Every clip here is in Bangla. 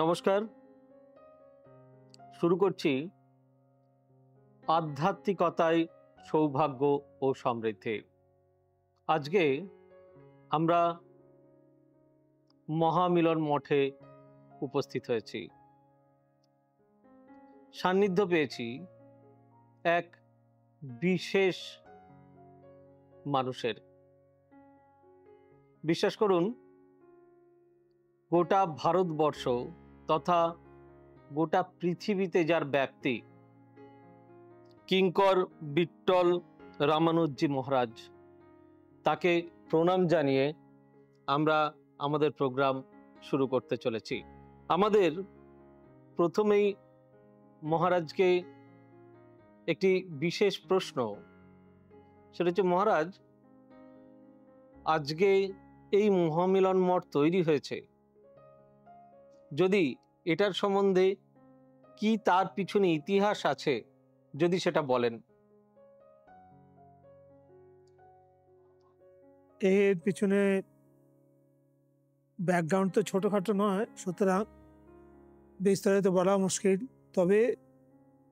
নমস্কার। শুরু করছি আধ্যাত্মিকতায় সৌভাগ্য ও সমৃদ্ধি। আজকে আমরা মহামিলন মঠে উপস্থিত হয়েছি। সান্নিধ্য পেয়েছি এক বিশেষ মানুষের। বিশ্বাস করুন, গোটা ভারতবর্ষ তথা গোটা পৃথিবীতে যার ব্যাপ্তি, কিঙ্কর বিট্টল রামানুজি মহারাজ, তাকে প্রণাম জানিয়ে আমরা আমাদের প্রোগ্রাম শুরু করতে চলেছি। আমাদের প্রথমেই মহারাজকে একটি বিশেষ প্রশ্ন, সেটা হচ্ছে, মহারাজ, আজকে এই মহামিলন মঠ তৈরি হয়েছে, যদি এটার সম্বন্ধে কি তার পিছনে ইতিহাস আছে যদি সেটা বলেন। এর পিছনে ব্যাকগ্রাউন্ড তো ছোটখাটো নয়, সুতরাং বিস্তারিত বলা মুশকিল। তবে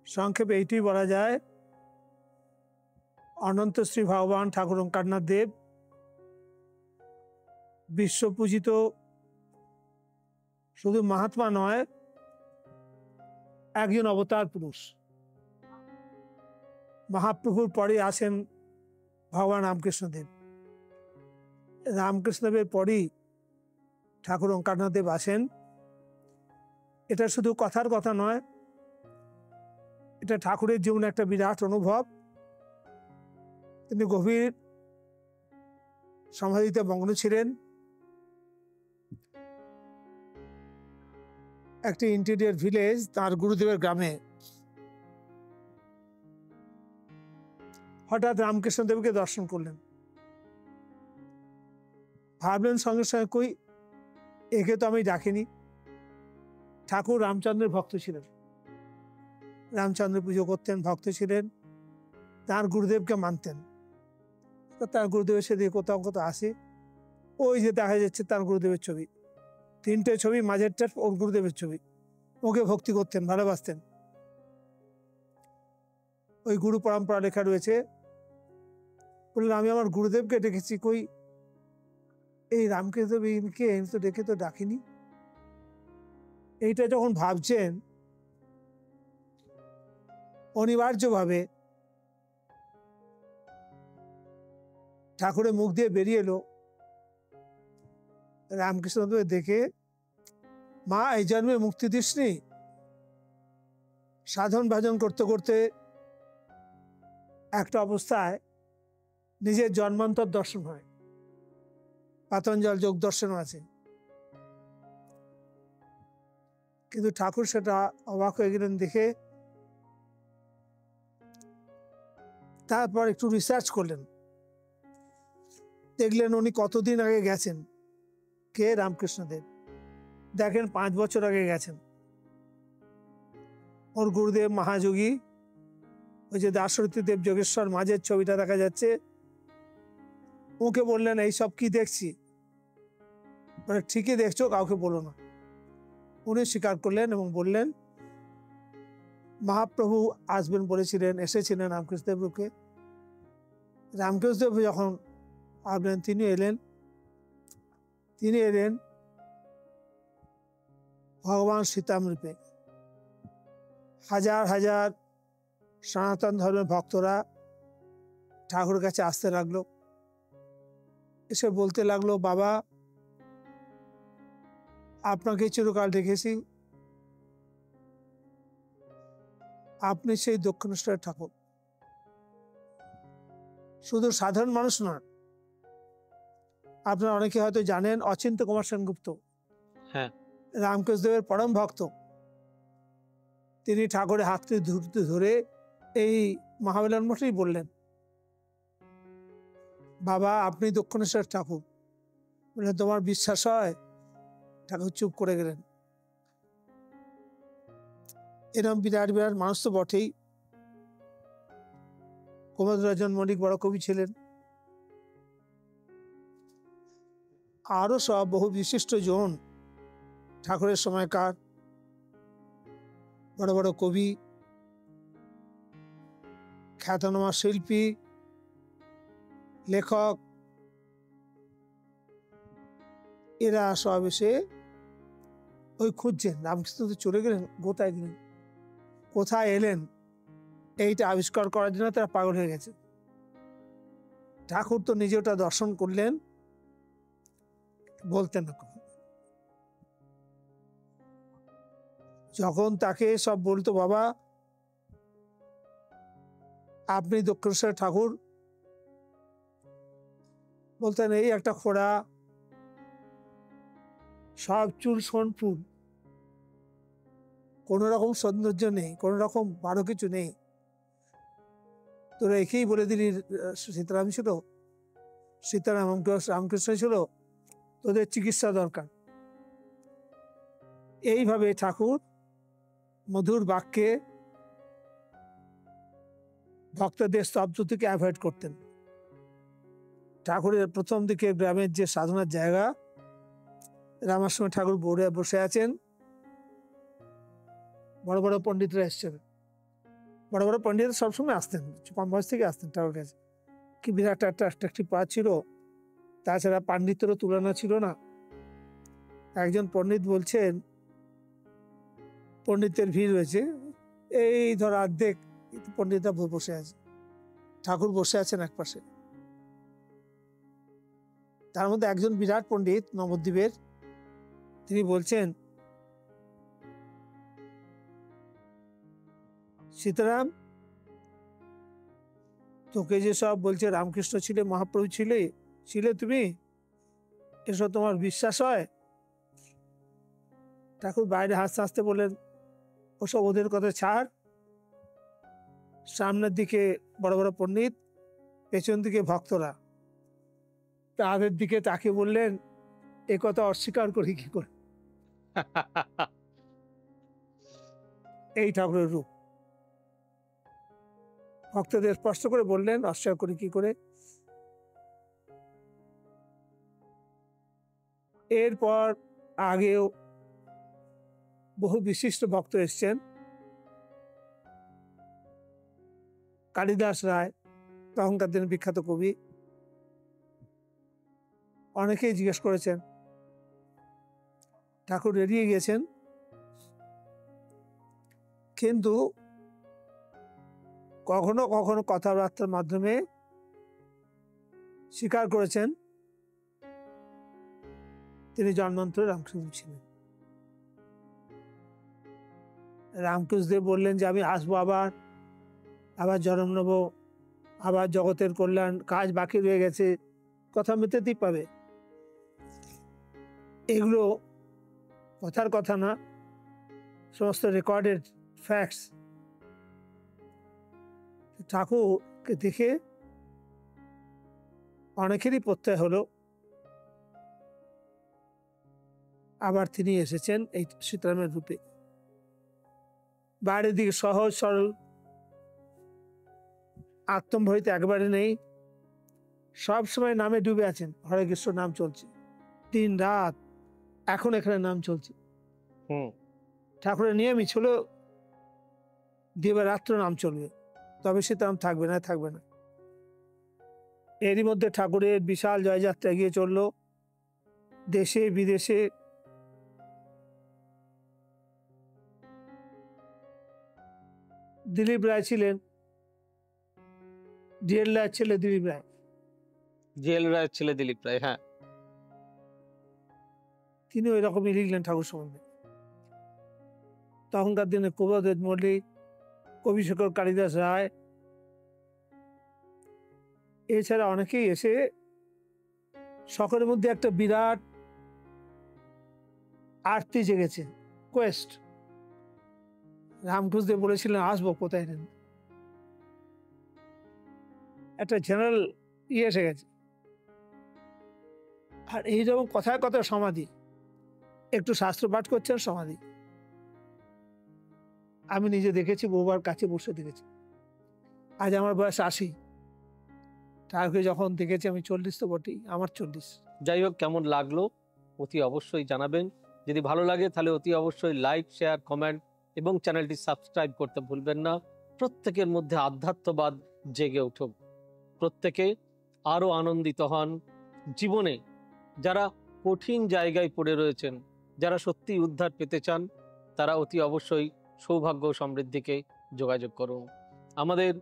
সংক্ষেপে এইটি বলা যায়, অনন্ত শ্রী ভগবান ঠাকুর ওঙ্কারনাথ দেব বিশ্বপূজিত শুধু মহাত্মা নয়, একজন অবতার পুরুষ। মহাপ্রভুর পরে আসেন ভগবান রামকৃষ্ণদেব। রামকৃষ্ণদেবের পরই ঠাকুর ওঙ্কারনাথ দেব আসেন। এটা শুধু কথার কথা নয়, এটা ঠাকুরের জীবনে একটা বিরাট অনুভব। তিনি গভীর সমাধিতে মগ্ন ছিলেন। একটি ইন্টেরিয়র ভিলেজ, তার গুরুদেবের গ্রামে, হঠাৎ রামকৃষ্ণদেবকে দর্শন করলেন। ভাবলেন সঙ্গে সঙ্গে, কই, একে তো আমি ডাকিনি। ঠাকুর রামচন্দ্রের ভক্ত ছিলেন, রামচন্দ্র পুজো করতেন, ভক্ত ছিলেন, তার গুরুদেবকে মানতেন। তার গুরুদেবের সাথে কোথাও কোথাও আসে, ওই যে দেখা যাচ্ছে তার গুরুদেবের ছবি, তিনটে ছবি, মাঝেরটা ওর গুরুদেবের ছবি। ওকে ভক্তি করতেন, ভালোবাসতেন। ওই গুরু পরম্পরা লেখা রয়েছে। বললেন, আমি আমার গুরুদেবকে ডেকেছি, কই এই রামকৃষ্ণদেবকে তো ডেকে তো ডাকিনি। এইটা যখন ভাবছেন, অনিবার্যভাবে ঠাকুরের মুখ দিয়ে বেরিয়ে এলো, রামকৃষ্ণদেব দেখে, মা এই জন্মে মুক্তি দিসনি। সাধন ভাজন করতে করতে একটা অবস্থায় নিজের জন্মান্তর দর্শন হয়, পাতঞ্জল যোগ দর্শন আছে। কিন্তু ঠাকুর সেটা অবাক হয়ে গেলেন দেখে। তারপর একটু রিসার্চ করলেন, দেখলেন উনি কতদিন আগে গেছেন। কে? রামকৃষ্ণদেব। দেখেন 5 বছর আগে গেছেন। ওর গুরুদেব মহাযোগী, ওই যে দাশরথী দেব যোগেশ্বর মাঝের ছবিটা দেখা যাচ্ছে, ওকে বললেন, এই সব কি দেখছি? ঠিকই দেখছো, কাউকে বলো না। উনি স্বীকার করলেন এবং বললেন, মহাপ্রভু আসবেন বলেছিলেন, এসেছিলেন রামকৃষ্ণদেবকে। রামকৃষ্ণদেব যখন আসবেন, তিনি এলেন ভগবান সীতাম রূপে। হাজার হাজার সনাতন ধর্মের ভক্তরা ঠাকুরের কাছে আসতে লাগলো, এসে বলতে লাগলো, বাবা, আপনাকে চিরকাল দেখেছি, আপনি সেই দক্ষিণেশ্বরের ঠাকুর। শুধু সাধারণ মানুষ নয়, আপনারা অনেকে হয়তো জানেন, অচিন্ত কুমার সেনগুপ্ত, হ্যাঁ, রামকৃষ্ণদেবের পরম ভক্ত। তিনি ঠাকুরের হাতটি ধরে এই মহামিলন মঠেই বললেন, বাবা, আপনি দক্ষিণেশ্বর ঠাকুর। বললেন, তোমার বিশ্বাস হয়? ঠাকুর চুপ করে গেলেন। এরকম বিরাট বিরাট মানুষ তো বটেই। কুমুদরঞ্জন মল্লিক বড় কবি ছিলেন, আরো সব বহু বিশিষ্ট জন ঠাকুরের সময়কার বড় বড় কবি, খ্যাতনামা শিল্পী, লেখক, এরা সব এসে ওই খুঁজছেন রামকৃষ্ণ তো চলে গেলেন, কোথায় গেলেন, কোথায় এলেন, এইটা আবিষ্কার করার জন্য তারা পাগল হয়ে গেছে। ঠাকুর তো নিজে ওটা দর্শন করলেন, বলতেন না। যখন তাকে সব বলতো, বাবা আপনি দক্ষিণেশ্বর ঠাকুর, বলতেন এই একটা খোড়া, সব চুল সোনপুর, কোন রকম সৌন্দর্য নেই, কোন রকম ভালো কিছু নেই, তোরা একেই বলে দিলি সীতারাম ছিল, সীতারাম রামকৃষ্ণ ছিল, তোদের চিকিৎসা দরকার। এইভাবে ঠাকুর মধুর বাক্যে ভক্তদের স্তব্ধ থেকে অ্যাভয়েড করতেন। ঠাকুরের প্রথম দিকে গ্রামের যে সাধনার জায়গা, রামাসময় ঠাকুর বোর্ডে বসে আছেন, বড় বড় পণ্ডিতরা এসছেন, বড় বড় পণ্ডিতরা সবসময় আসতেন, কম বয়স থেকে আসতেন ঠাকুরের কাছে। কি বিরাট একটা অ্যাট্রাকটিভ পাওয়া ছিল, তাছাড়া পাণ্ডিত্যেরও তুলনা ছিল না। একজন পণ্ডিত বলছেন, পণ্ডিতের ভিড় হয়েছে, এই ধর অর্ধেক পণ্ডিতরা বসে আছে, ঠাকুর বসে আছেন এক পাশে। তার মধ্যে একজন বিরাট পণ্ডিত নবদ্বীপের, তিনি বলছেন, সীতারাম তোকে যে সব বলছে রামকৃষ্ণ ছিলে, মহাপ্রভু ছিলে তুমি, এসব তোমার বিশ্বাস হয়? ঠাকুর বাইরে হাসতে হাসতে বললেন, ওসব ওদের কথা ছাড়। সামনের দিকে বড় বড় পণ্ডিত, পেছন দিকে ভক্তরা, তাদের দিকে তাকে বললেন, এ কথা অস্বীকার করি কি করে? এই ঠাকুরের রূপ। ভক্তদের স্পষ্ট করে বললেন, অস্বীকার করি কি করে? এরপর আগেও বহু বিশিষ্ট ভক্ত এসছেন। কালিদাস রায়, তখনকার দিনের বিখ্যাত কবি, অনেকেই জিজ্ঞেস করেছেন, ঠাকুর এড়িয়ে গেছেন, কিন্তু কখনো কখনো কথাবার্তার মাধ্যমে স্বীকার করেছেন তিনি জন্মান্তরে রামকৃষ্ণ ছিলেন। রামকৃষ্ণদেব বললেন যে আমি আসবো, আবার জন্ম নেব, আবার জগতের কল্যাণ, কাজ বাকি রয়ে গেছে, কথা মেটাতেই পাবে। এগুলো কথার কথা না, সমস্ত রেকর্ডেড ফ্যাক্টস। ঠাকুরকে দেখে অনেকেরই প্রত্যয় হলো, আবার তিনি এসেছেন এই সীতারামের রূপে। বাইরের দিকে সহজ সরল, আত্মভরিত একবারে নেই, সব সময় নামে ডুবে আছেন, হরে কৃষ্ণ নাম চলছে দিন রাত, এখন এখানে নাম চলছে। ঠাকুরের নিয়মই ছিল দিবারাত্র নাম চলবে, তবে সীতারাম থাকবে না। এরই মধ্যে ঠাকুরের বিশাল জয়যাত্রা এগিয়ে চলল দেশে বিদেশে। দিলীপ রায় ছিলেন, ডিএল রায়ের ছেলে দিলীপ রায়, জেল রায়ের ছেলে দিলীপ রায়, হ্যাঁ, তিনি ওই রকমই লিখলেন ঠাকুর সম্বন্ধে। তখনকার দিনে প্রবোধ মল্লিক, কবিশেখর কালিদাস রায়, এছাড়া অনেকেই এসে সকলের মধ্যে একটা বিরাট আরতি জেগেছে, কোয়েস্ট। রামকৃষ্ণদেব বলেছিলেন আসবো, কোথায় নেন, একটা জেনারেল এসে গেছে। আর এই যেমন কথায় কথায় সমাধি, একটু শাস্ত্র পাঠ করছেন সমাধি। আমি নিজে দেখেছি, বহুবার কাছে বসে দেখেছি। আজ আমার বয়স 80, ঠাকুরকে যখন দেখেছি আমি 40 তো বটেই, আমার 40। যাই হোক, কেমন লাগলো অতি অবশ্যই জানাবেন। যদি ভালো লাগে তাহলে অতি অবশ্যই লাইক, শেয়ার, কমেন্ট এবং চ্যানেলটি সাবস্ক্রাইব করতে ভুলবেন না। প্রত্যেকের মধ্যে আধ্যাত্মবাদ জেগে উঠুক, প্রত্যেকে আরো আনন্দিত হন। জীবনে যারা কঠিন জায়গায় পড়ে রয়েছেন, যারা সত্যি উদ্ধার পেতে চান, তারা অতি অবশ্যই সৌভাগ্য ও সমৃদ্ধিকে যোগাযোগ করুন। আমাদের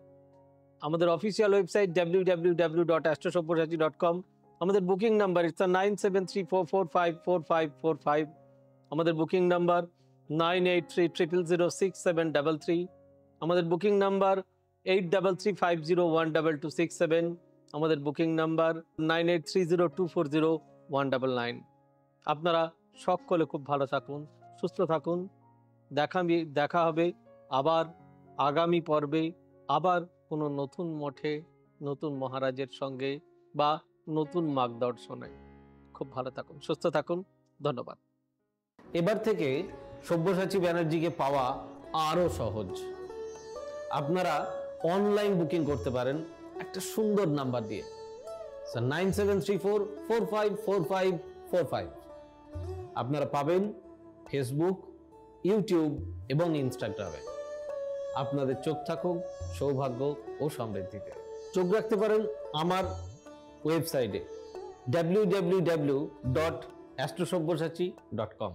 অফিসিয়াল ওয়েবসাইট www.astrosaব্যসাচী.com, আমাদের বুকিং নাম্বার ইটস 9734454545, আমাদের বুকিং নাম্বার 9830006733, আমাদের বুকিং নাম্বার 8335012267, আমাদের বুকিং নাম্বার 9830240199। আপনারা সকলে খুব ভালো থাকুন, সুস্থ থাকুন। দেখা হবে আবার আগামী পর্বে, আবার কোনো নতুন মঠে, নতুন মহারাজের সঙ্গে বা নতুন মার্গদর্শনে। খুব ভালো থাকুন, সুস্থ থাকুন। ধন্যবাদ। এবার থেকে সব্যসাচী ব্যানার্জিকে পাওয়া আরো সহজ। আপনারা অনলাইন বুকিং করতে পারেন একটা সুন্দর নাম্বার দিয়ে, 9734454545। আপনারা পাবেন ফেসবুক, ইউটিউব এবং ইনস্টাগ্রামে। আপনাদের চোখ থাকুক সৌভাগ্য ও সমৃদ্ধিতে। চোখ রাখতে পারেন আমার ওয়েবসাইটে www.astrosaব্যসাচী.com।